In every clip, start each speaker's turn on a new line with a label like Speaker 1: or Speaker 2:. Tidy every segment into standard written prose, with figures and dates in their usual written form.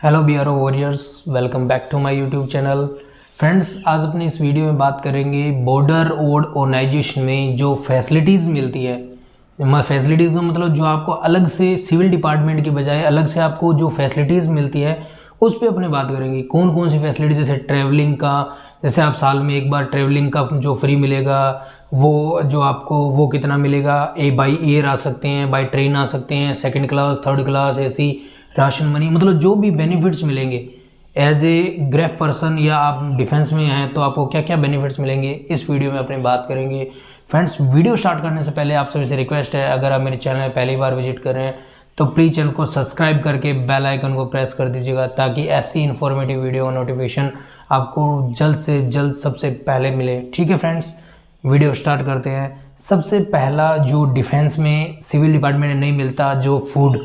Speaker 1: Hello bro warriors, welcome back to my YouTube channel. Friends, आज अपनी इस video में बात करेंगे बॉर्डर ऑर्गेनाइजेशन में जो फैसिलिटीज़ मिलती है। फैसिलिटीज़ का मतलब जो आपको अलग से सिविल डिपार्टमेंट की बजाय अलग से आपको जो फैसिलिटीज़ मिलती है उस पर अपने बात करेंगे। कौन कौन सी फैसिलिटीज़, जैसे ट्रैवलिंग का, जैसे आप साल में एक बार ट्रैवलिंग का जो फ्री मिलेगा वो जो आपको वो कितना मिलेगा। बाई एयर आ सकते हैं, बाई ट्रेन आ सकते हैं, second class, third class, AC, ration money, मतलब जो भी बेनिफिट्स मिलेंगे एज ए ग्रेफ पर्सन या आप डिफेंस में हैं तो आपको क्या क्या बेनिफिट्स मिलेंगे इस वीडियो में अपनी बात करेंगे। फ्रेंड्स, वीडियो स्टार्ट करने से पहले आप सभी से रिक्वेस्ट है, अगर आप मेरे चैनल में पहली बार विजिट कर रहे हैं तो प्लीज़ चैनल को सब्सक्राइब करके बेल आइकन को प्रेस कर दीजिएगा ताकि ऐसी इन्फॉर्मेटिव वीडियो नोटिफिकेशन आपको जल्द से जल्द सबसे पहले मिले। ठीक है फ्रेंड्स, वीडियो स्टार्ट करते हैं। सबसे पहला जो डिफेंस में सिविल डिपार्टमेंट में नहीं मिलता, जो फूड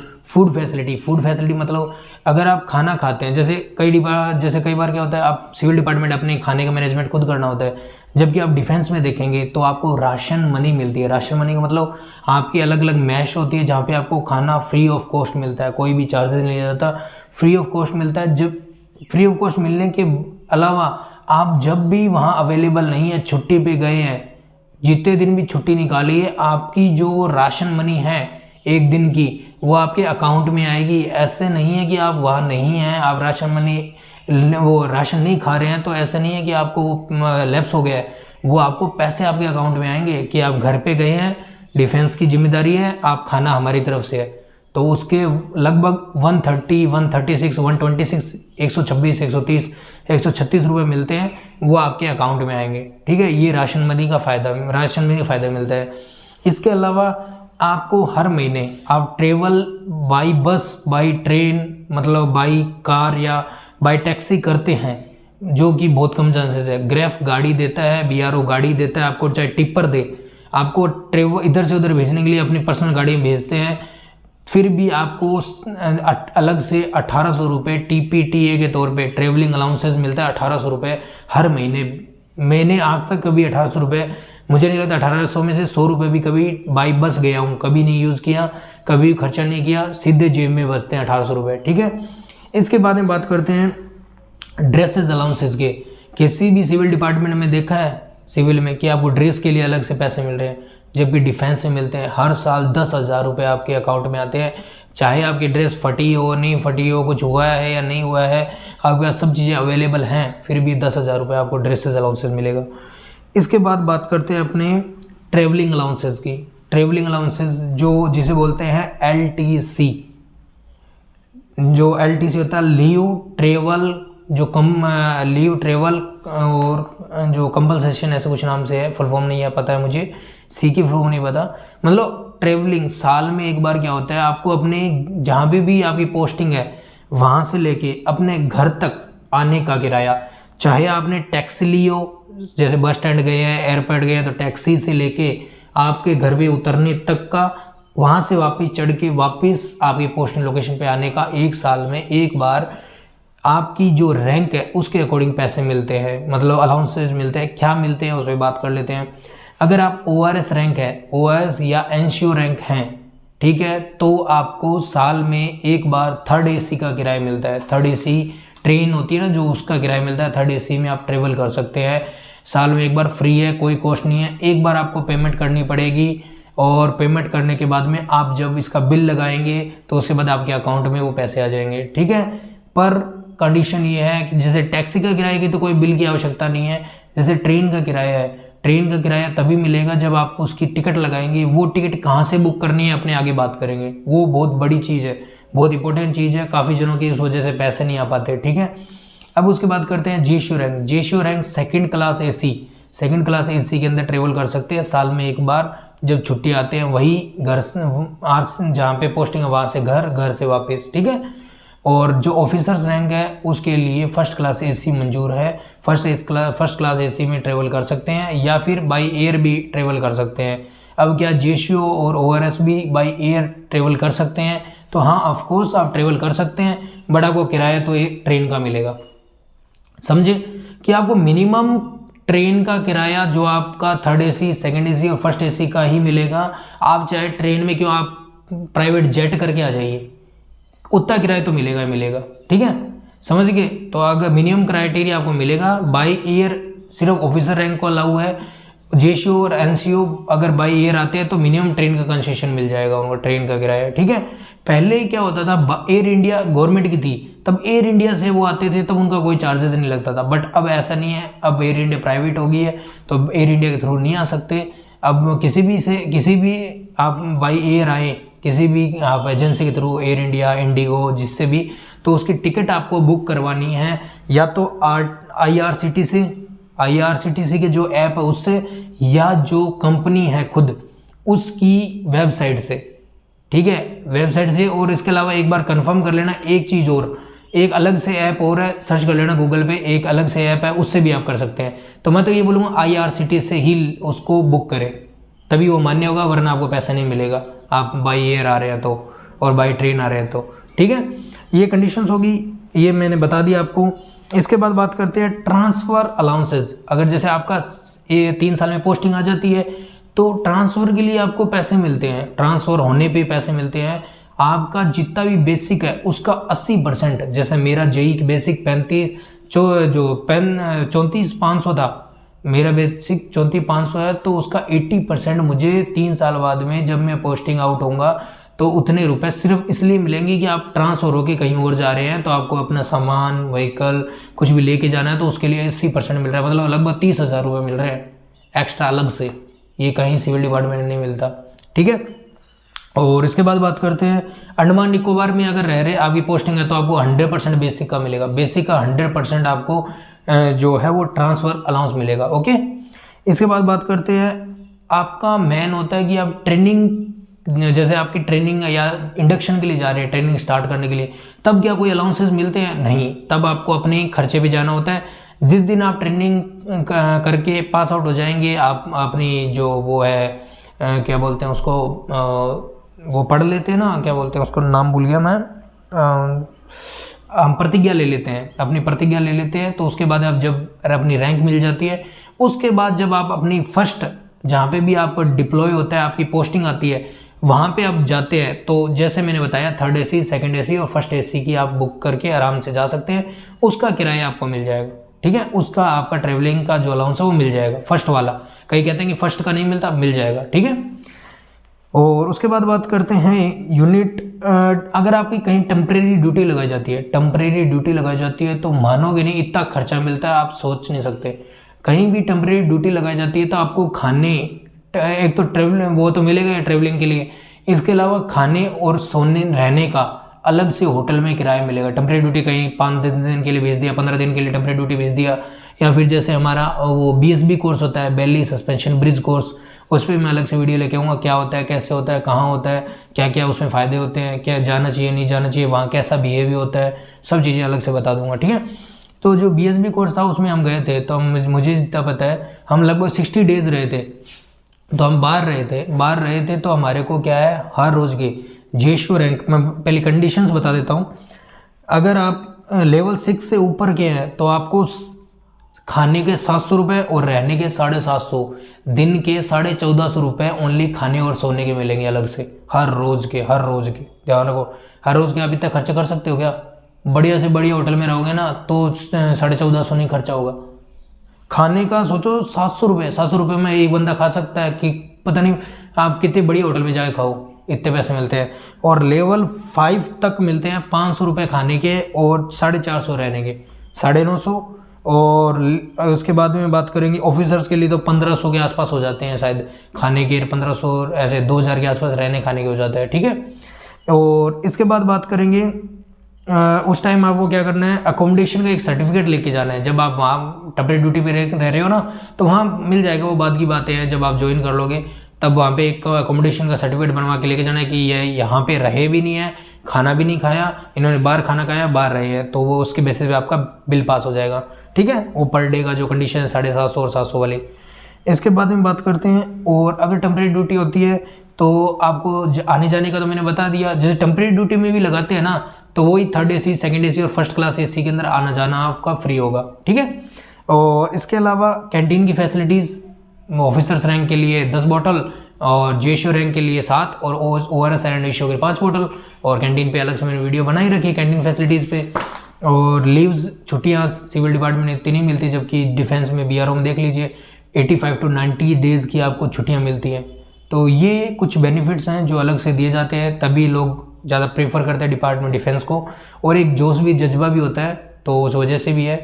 Speaker 1: फैसिलिटी मतलब अगर आप खाना खाते हैं, जैसे कई बार क्या होता है, आप सिविल डिपार्टमेंट अपने खाने का मैनेजमेंट खुद करना होता है, जबकि आप डिफेंस में देखेंगे तो आपको राशन मनी मिलती है। राशन मनी का मतलब आपकी अलग अलग मैश होती है जहाँ पे आपको खाना फ्री ऑफ कॉस्ट मिलता है, कोई भी चार्जेस नहीं जाता, फ्री ऑफ कॉस्ट मिलता है। जब फ्री ऑफ कॉस्ट मिलने के अलावा आप जब भी वहाँ अवेलेबल नहीं है, छुट्टी पे गए हैं, जितने दिन भी छुट्टी निकाली है, आपकी जो राशन मनी है एक दिन की वो आपके अकाउंट में आएगी। ऐसे नहीं है कि आप वहाँ नहीं हैं, आप राशन नहीं खा रहे हैं तो ऐसा नहीं है कि आपको लैप्स हो गया है, वो आपको पैसे आपके अकाउंट में आएंगे कि आप घर पे गए हैं, डिफेंस की जिम्मेदारी है, आप खाना हमारी तरफ से है, तो उसके लगभग 130, 136, 126, 126, 130, 136 रुपये मिलते हैं, वो आपके अकाउंट में आएंगे। ठीक है, ये राशन मनी का फ़ायदा मिलता है। इसके अलावा आपको हर महीने आप travel by bus, by train, मतलब बाई कार या बाई टैक्सी करते हैं, जो कि बहुत कम चांसेस है। ग्रेफ गाड़ी देता है, बीआरओ गाड़ी देता है आपको, चाहे टिप्पर दे, आपको ट्रेवल इधर से उधर भेजने के लिए अपनी पर्सनल गाड़ी में भेजते हैं, फिर भी आपको अलग से 1800 रुपये TPTA के तौर पे ट्रेवलिंग अलाउंसेस मिलता है। 1800 रुपये हर महीने। मैंने आज तक कभी 1800 रुपये, मुझे नहीं लगता 1800 में से 100 रुपये भी कभी बाई बस गया हूँ, कभी नहीं यूज़ किया, कभी खर्चा नहीं किया, सीधे जेब में बचते हैं 1800 रुपये। ठीक है, इसके बाद में बात करते हैं ड्रेसेस अलाउंसेस के। किसी भी सिविल डिपार्टमेंट में देखा है सिविल में कि आपको ड्रेस के लिए अलग से पैसे मिल रहे हैं, जबकि डिफेंस में मिलते हैं। हर साल 10,000 रुपये आपके अकाउंट में आते हैं, चाहे आपकी ड्रेस फटी हो, नहीं फटी हो, कुछ हुआ है या नहीं हुआ है, आपके पास सब चीज़ें अवेलेबल हैं, फिर भी 10,000 रुपये आपको ड्रेसेस अलाउंसेस मिलेगा। इसके बाद बात करते हैं अपने ट्रेवलिंग अलाउंसेस की। ट्रेवलिंग अलाउंसेस जो जिसे बोलते हैं LTC, जो LTC होता है लीव ट्रेवल, लीव ट्रेवल और जो कंपनसेशन, ऐसे कुछ नाम से है, फुल फॉर्म नहीं है पता है मुझे, सी की फुल फॉर्म नहीं पता। मतलब ट्रेवलिंग साल में एक बार क्या होता है, आपको अपने जहाँ भी आपकी पोस्टिंग है वहाँ से लेके अपने घर तक आने का किराया, चाहे आपने टैक्सी ली हो, जैसे बस स्टैंड गए हैं, एयरपोर्ट गए हैं, तो टैक्सी से लेके आपके घर पे उतरने तक का, वहाँ से वापस चढ़ के वापस आपकी पोस्टिंग लोकेशन पे आने का, एक साल में एक बार आपकी जो रैंक है उसके अकॉर्डिंग पैसे मिलते हैं, मतलब अलाउंसेस मिलते हैं। क्या मिलते हैं उस पर बात कर लेते हैं। अगर आप ORS रैंक है, ORS या NCO रैंक हैं, ठीक है, तो आपको साल में एक बार थर्ड AC का किराया मिलता है। थर्ड AC ट्रेन होती है ना, जो उसका किराया मिलता है, थर्ड AC में आप ट्रेवल कर सकते हैं। साल में एक बार फ्री है, कोई कॉस्ट नहीं है, एक बार आपको पेमेंट करनी पड़ेगी, और पेमेंट करने के बाद में आप जब इसका बिल लगाएंगे तो उसके बाद आपके अकाउंट में वो पैसे आ जाएंगे। ठीक है, पर कंडीशन ये है कि जैसे टैक्सी का किराया की तो कोई बिल की आवश्यकता नहीं है, जैसे ट्रेन का किराया है, ट्रेन का किराया तभी मिलेगा जब आप उसकी टिकट लगाएंगे। वो टिकट कहाँ से बुक करनी है अपने आगे बात करेंगे, वो बहुत बड़ी चीज़ है, बहुत इंपॉर्टेंट चीज़ है, काफ़ी जनों की इस वजह से पैसे नहीं आ पाते। ठीक है, अब उसके बाद करते हैं GSU rank. GSU rank second class AC के अंदर ट्रेवल कर सकते हैं साल में एक बार, जब छुट्टी आते हैं, वही घर से जहाँ पे पोस्टिंग है वहाँ से घर से वापस। ठीक है, और जो ऑफिसर्स रैंक है उसके लिए फर्स्ट क्लास AC मंजूर है, फर्स्ट क्लास AC में ट्रेवल कर सकते हैं, या फिर बाई एयर भी ट्रेवल कर सकते हैं। अब क्या GSU और ORS भी बाई एयर ट्रेवल कर सकते हैं? तो हाँ, ऑफकोर्स आप ट्रेवल कर सकते हैं, बट आपको किराया तो एक ट्रेन का मिलेगा। समझे कि आपको मिनिमम ट्रेन का किराया जो आपका थर्ड AC, सेकंड AC और फर्स्ट AC का ही मिलेगा। आप चाहे ट्रेन में क्यों, आप प्राइवेट जेट करके आ जाइए, उतना किराया तो मिलेगा ही मिलेगा। ठीक है, समझ गए। तो अगर मिनिमम क्राइटेरिया आपको मिलेगा बाई ईयर, सिर्फ ऑफिसर रैंक को अलाउ है। जेसीओ और एनसीओ अगर बाई ईयर आते हैं तो मिनिमम ट्रेन का कंसेशन मिल जाएगा उनको, ट्रेन का किराया, ठीक है। पहले क्या होता था, एयर इंडिया गवर्नमेंट की थी, तब एयर इंडिया से वो आते थे, तब उनका कोई चार्जेस नहीं लगता था। बट अब ऐसा नहीं है, अब एयर इंडिया प्राइवेट हो गई है, तो एयर इंडिया के थ्रू नहीं आ सकते। अब किसी भी आप बाई एयर आए, किसी भी आप एजेंसी के थ्रू, एयर इंडिया, इंडिगो, जिससे भी, तो उसकी टिकट आपको बुक करवानी है या तो आईआरसीटीसी के जो ऐप है उससे, या जो कंपनी है खुद उसकी वेबसाइट से, ठीक है, वेबसाइट से। और इसके अलावा एक बार कंफर्म कर लेना एक चीज़ और, एक अलग से ऐप और है, सर्च कर लेना गूगल पे, एक अलग से ऐप है, उससे भी आप कर सकते हैं। तो मैं तो ये बोलूँगा आईआरसीटीसी से ही उसको बुक करें, तभी वो मान्य होगा, वरना आपको पैसा नहीं मिलेगा आप बाई एयर आ रहे हैं तो, और बाई ट्रेन आ रहे हैं तो, ठीक है। ये कंडीशंस होगी, ये मैंने बता दिया आपको। इसके बाद बात करते हैं ट्रांसफ़र अलाउंसेस। अगर जैसे आपका ये 3 साल में पोस्टिंग आ जाती है तो ट्रांसफ़र के लिए आपको पैसे मिलते हैं, ट्रांसफ़र होने पे पैसे मिलते हैं। आपका जितना भी बेसिक है उसका 80%, जैसे मेरा जेई की बेसिक 34,500 था, मेरा बेसिक 34,500 है, तो उसका 80% मुझे 3 साल बाद में जब मैं पोस्टिंग आउट होऊंगा तो उतने रुपए सिर्फ इसलिए मिलेंगे कि आप ट्रांसफर होके कहीं और जा रहे हैं, तो आपको अपना सामान, व्हीकल कुछ भी लेके जाना है, तो उसके लिए 80% मिल रहा है, मतलब लगभग 30,000 रुपये मिल रहे हैं एक्स्ट्रा अलग से। ये कहीं सिविल डिपार्टमेंट में नहीं मिलता, ठीक है। और इसके बाद बात करते हैं अंडमान निकोबार में अगर रह रहे आपकी पोस्टिंग है तो आपको 100% बेसिक का मिलेगा, बेसिक का 100% आपको जो है वो ट्रांसफ़र अलाउंस मिलेगा, ओके। इसके बाद बात करते हैं, आपका मेन होता है कि आप ट्रेनिंग, जैसे आपकी ट्रेनिंग या इंडक्शन के लिए जा रहे हैं, ट्रेनिंग स्टार्ट करने के लिए, तब क्या कोई अलाउंसेस मिलते हैं? नहीं, तब आपको अपने खर्चे पे जाना होता है। जिस दिन आप ट्रेनिंग करके पास आउट हो जाएंगे, आप अपनी जो वो है क्या बोलते हैं उसको, वो पढ़ लेते हैं ना, क्या बोलते हैं उसको, नाम भूल गया मैं, हम प्रतिज्ञा ले लेते हैं, अपनी प्रतिज्ञा ले लेते हैं। तो उसके बाद आप जब अपनी रैंक मिल जाती है, उसके बाद जब आप अपनी फर्स्ट, जहाँ पे भी आप डिप्लॉय होता है, आपकी पोस्टिंग आती है, वहाँ पे आप जाते हैं, तो जैसे मैंने बताया 3rd AC, 2nd AC और 1st AC की आप बुक करके आराम से जा सकते हैं। उसका किराया आपको मिल जाएगा, ठीक है, उसका आपका ट्रेवलिंग का जो अलाउंस है वो मिल जाएगा, फर्स्ट वाला। कई कहते हैं कि फर्स्ट का नहीं मिलता, मिल जाएगा, ठीक है। और उसके बाद बात करते हैं यूनिट, अगर आपकी कहीं टेम्परेरी ड्यूटी लगाई जाती है, टेम्परेरी ड्यूटी लगाई जाती है तो मानोगे नहीं इतना खर्चा मिलता है, आप सोच नहीं सकते। कहीं भी टेम्परेरी ड्यूटी लगाई जाती है तो आपको खाने, एक तो ट्रेवल वो तो मिलेगा ट्रेवलिंग के लिए, इसके अलावा खाने और सोने रहने का अलग से होटल में किराया मिलेगा। टेम्परेरी ड्यूटी कहीं 5 दिन के लिए भेज दिया, 15 दिन के लिए टेम्परेरी ड्यूटी भेज दिया, या फिर जैसे हमारा वो BSB कोर्स होता है, बेली सस्पेंशन ब्रिज कोर्स, उस पर मैं अलग से वीडियो लेके आऊँगा, क्या होता है, कैसे होता है, कहाँ होता है, क्या क्या उसमें फ़ायदे होते हैं, क्या जाना चाहिए नहीं जाना चाहिए, वहाँ कैसा बिहेवियर होता है, सब चीज़ें अलग से बता दूंगा, ठीक है। तो जो BSB कोर्स था उसमें हम गए थे, तो मुझे जितना पता है हम लगभग 60 डेज़ रहे थे, तो हम बाहर रहे थे तो हमारे को क्या है, हर रोज़ के जेशो रैंक, मैं पहले कंडीशंस बता देता हूँ। अगर आप लेवल 6 से ऊपर के हैं तो आपको खाने के 700 रुपये और रहने के 750, दिन के 1450 रुपये ओनली खाने और सोने के मिलेंगे अलग से, हर रोज़ के ध्यान रखो, हर रोज़ के। आप इतना खर्चा कर सकते हो क्या? बढ़िया से बढ़िया होटल में रहोगे ना तो 1450 नहीं खर्चा होगा। खाने का सोचो 700 रुपये में एक बंदा खा सकता है कि पता नहीं आप कितने बढ़िया होटल में जाके खाओ, इतने पैसे मिलते हैं। और लेवल 5 तक मिलते हैं 500 रुपये खाने के और 450 रहने के, 950। और उसके बाद में बात करेंगे ऑफिसर्स के लिए तो 1500 के आसपास हो जाते हैं शायद खाने के, 1500 ऐसे 2000 के आसपास रहने खाने के हो जाता है, ठीक है। और इसके बाद बात करेंगे उस टाइम आपको क्या करना है, अकोमोडेशन का एक सर्टिफिकेट लेके जाना है। जब आप वहाँ टेम्परेरी ड्यूटी पे रह रहे हो ना तो वहाँ मिल जाएगा, वो बाद की बातें हैं, जब आप ज्वाइन कर लोगे तब वहाँ पे एक अकोमोडेशन का सर्टिफिकेट बनवा के लेके जाना है कि ये यहाँ पे रहे भी नहीं है, खाना भी नहीं खाया, इन्होंने बाहर खाना खाया, बाहर रहे हैं, तो वो उसके बेसिस पे आपका बिल पास हो जाएगा, ठीक है। वो पर डे का जो कंडीशन है 750 और 700 वाली। इसके बाद में बात करते हैं, और अगर टेम्परेरी ड्यूटी होती है तो आपको आने जाने का तो मैंने बता दिया, जैसे टेम्परेरी ड्यूटी में भी लगाते हैं ना तो वही 3rd AC, 2nd AC और 1st क्लास AC के अंदर आना जाना आपका फ्री होगा, ठीक है। और इसके अलावा कैंटीन की फैसिलिटीज़, ऑफिसर्स रैंक के लिए 10 बॉटल और जेशो रैंक के लिए 7 और ORS एंड रेशियो के 5 बॉटल, और कैंटीन पे अलग से मैंने वीडियो बनाई रखी है कैंटीन फैसिलिटीज़ पे। और लीव्स छुट्टियाँ सिविल डिपार्टमेंट में इतनी नहीं मिलती, जबकि डिफेंस में बीआरओ में देख लीजिए 85 टू 90 डेज़ की आपको छुट्टियाँ मिलती हैं। तो ये कुछ बेनिफिट्स हैं जो अलग से दिए जाते हैं, तभी लोग ज़्यादा प्रेफर करते हैं डिपार्टमेंट डिफेंस को, और एक जोश भी जज्बा भी होता है, तो उस वजह से भी है।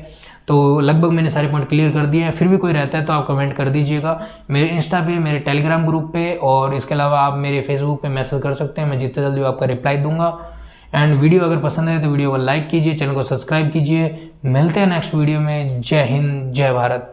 Speaker 1: तो लगभग मैंने सारे पॉइंट क्लियर कर दिए हैं। फिर भी कोई रहता है तो आप कमेंट कर दीजिएगा मेरे इंस्टा पे, मेरे टेलीग्राम ग्रुप पे, और इसके अलावा आप मेरे फेसबुक पे मैसेज कर सकते हैं, मैं जितने जल्दी आपका रिप्लाई दूंगा। एंड वीडियो अगर पसंद है तो वीडियो को लाइक कीजिए, चैनल को सब्सक्राइब कीजिए। मिलते हैं नेक्स्ट वीडियो में। जय हिंद, जय भारत।